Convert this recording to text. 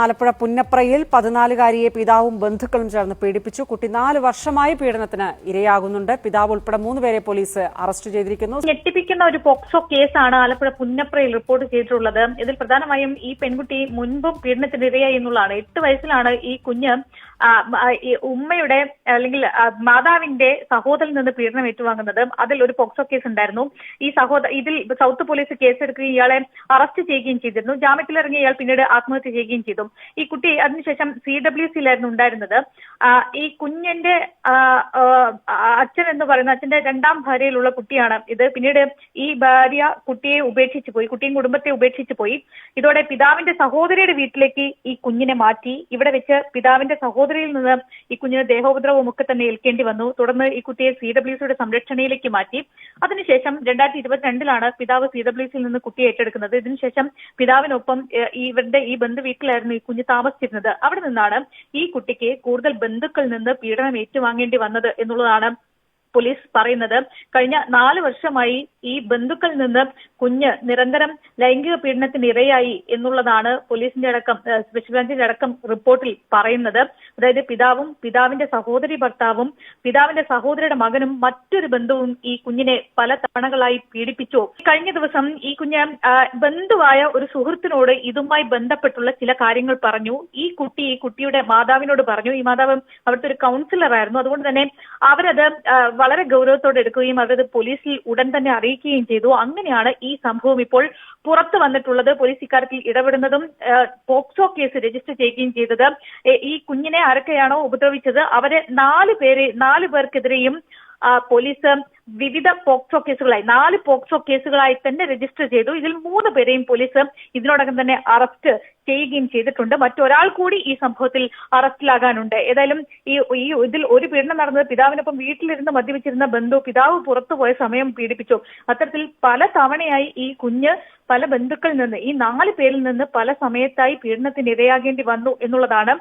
ആലപ്പുഴ പുന്നപ്രയിൽ 14-കാരിയെ പിതാവും ബന്ധുക്കളും ചേർന്ന് പീഡിപ്പിച്ചു. കുട്ടി 4 വർഷമായി പീഡനത്തിന് ഇരയാകുന്നുണ്ട്. പിതാവ് ഉൾപ്പെടെ 3 പേരെ പോലീസ് അറസ്റ്റ് ചെയ്തിരിക്കുന്നു. ഞെട്ടിപ്പിക്കുന്ന ഒരു പോക്സോ കേസാണ് ആലപ്പുഴ പുന്നപ്രയിൽ റിപ്പോർട്ട് ചെയ്തിട്ടുള്ളത്. ഇതിൽ പ്രധാനമായും ഈ പെൺകുട്ടി മുൻപും പീഡനത്തിന് ഇരയായി എന്നുള്ളതാണ്. 8 വയസ്സിലാണ് ഈ കുഞ്ഞ് ഉമ്മയുടെ അല്ലെങ്കിൽ മാതാവിന്റെ സഹോദരനിൽ നിന്ന് പീഡനം ഏറ്റുവാങ്ങുന്നത്. അതിൽ ഒരു പോക്സോ കേസ് ഉണ്ടായിരുന്നു. ഇതിൽ സൗത്ത് പോലീസ് കേസെടുക്കുകയും ഇയാളെ അറസ്റ്റ് ചെയ്യുകയും ചെയ്തിരുന്നു. ജാമ്യത്തിലിറങ്ങിയ ഇയാൾ പിന്നീട് ആത്മഹത്യ ചെയ്യുകയും ചെയ്തു. ഈ കുട്ടി അതിനുശേഷം CWCയിലായിരുന്നു ഉണ്ടായിരുന്നത്. ഈ കുഞ്ഞിന്റെ അച്ഛൻ എന്ന് പറയുന്ന അച്ഛന്റെ 2ാം ഭാര്യയിലുള്ള കുട്ടിയാണ് ഇത്. പിന്നീട് ഈ ഭാര്യ കുട്ടിയെ ഉപേക്ഷിച്ചു പോയി, കുട്ടിയും കുടുംബത്തെ ഉപേക്ഷിച്ചു പോയി. ഇതോടെ പിതാവിന്റെ സഹോദരിയുടെ വീട്ടിലേക്ക് ഈ കുഞ്ഞിനെ മാറ്റി. ഇവിടെ വെച്ച് പിതാവിന്റെ സഹോദരിയിൽ നിന്ന് ഈ കുഞ്ഞിന് ദേഹോപദ്രവവും ഒക്കെ തന്നെ ഏൽക്കേണ്ടി വന്നു. തുടർന്ന് ഈ കുട്ടിയെ CWCയുടെ സംരക്ഷണയിലേക്ക് മാറ്റി. അതിനുശേഷം 2022-ലാണ് പിതാവ് CWCയിൽ നിന്ന് കുട്ടിയെ ഏറ്റെടുക്കുന്നത്. ഇതിനുശേഷം പിതാവിനൊപ്പം ഇവരുടെ ഈ ബന്ധു വീട്ടിലായിരുന്നു ഈ കുഞ്ഞ് താമസിച്ചിരുന്നത്. അവിടെ നിന്നാണ് ഈ കുട്ടിക്ക് കൂടുതൽ ബന്ധുക്കളിൽ നിന്ന് പീഡനം ഏറ്റുവാങ്ങേണ്ടി വന്നത് എന്നുള്ളതാണ് പോലീസ് പറയുന്നത്. കഴിഞ്ഞ 4 വർഷമായി ഈ ബന്ധുക്കളിൽ നിന്ന് കുഞ്ഞ് നിരന്തരം ലൈംഗിക പീഡനത്തിന് ഇരയായി എന്നുള്ളതാണ് പോലീസിന്റെ അടക്കം സ്പെഷ്യൽ ബ്രാഞ്ചിന്റെ അടക്കം റിപ്പോർട്ടിൽ പറയുന്നത്. അതായത് പിതാവും പിതാവിന്റെ സഹോദരി ഭർത്താവും പിതാവിന്റെ സഹോദരിയുടെ മകനും മറ്റൊരു ബന്ധുവും ഈ കുഞ്ഞിനെ പല തവണകളായി പീഡിപ്പിച്ചു. കഴിഞ്ഞ ദിവസം ഈ കുഞ്ഞ് ബന്ധുവായ ഒരു സുഹൃത്തിനോട് ഇതുമായി ബന്ധപ്പെട്ടുള്ള ചില കാര്യങ്ങൾ പറഞ്ഞു. ഈ കുട്ടിയുടെ മാതാവിനോട് പറഞ്ഞു. ഈ മാതാവ് അവിടുത്തെ ഒരു കൗൺസിലർ ആയിരുന്നു. അതുകൊണ്ട് തന്നെ അവരത് വളരെ ഗൗരവത്തോടെ എടുക്കുകയും അവരത് പോലീസിൽ ഉടൻ തന്നെ അറിയിക്കുകയും ചെയ്തു. അങ്ങനെയാണ് ഈ സംഭവം ഇപ്പോൾ പുറത്തു വന്നിട്ടുള്ളത്. പോലീസ് ഇക്കാര്യത്തിൽ ഇടപെടുന്നതും പോക്സോ കേസ് രജിസ്റ്റർ ചെയ്യുകയും ചെയ്തത്. ഈ കുഞ്ഞിനെ ആരൊക്കെയാണോ ഉപദ്രവിച്ചത് അവരെ 4 പേർക്കെതിരെയും പോലീസ് വിവിധ പോക്സോ കേസുകളായി 4 പോക്സോ കേസുകളായി തന്നെ രജിസ്റ്റർ ചെയ്തു. ഇതിൽ 3 പേരെയും പോലീസ് ഇതിനോടകം തന്നെ അറസ്റ്റ് ചെയ്യുകയും ചെയ്തിട്ടുണ്ട്. മറ്റൊരാൾ കൂടി ഈ സംഭവത്തിൽ അറസ്റ്റിലാകാനുണ്ട്. ഏതായാലും ഇതിൽ ഒരു പീഡനം നടന്നത് പിതാവിനൊപ്പം വീട്ടിലിരുന്ന് മദ്യപിച്ചിരുന്ന ബന്ധു പിതാവ് പുറത്തുപോയ സമയം പീഡിപ്പിച്ചു. അത്തരത്തിൽ പല തവണയായി ഈ കുഞ്ഞ് പല ബന്ധുക്കളിൽ നിന്ന് ഈ 4 പേരിൽ നിന്ന് പല സമയത്തായി പീഡനത്തിന് ഇരയാകേണ്ടി വന്നു എന്നുള്ളതാണ്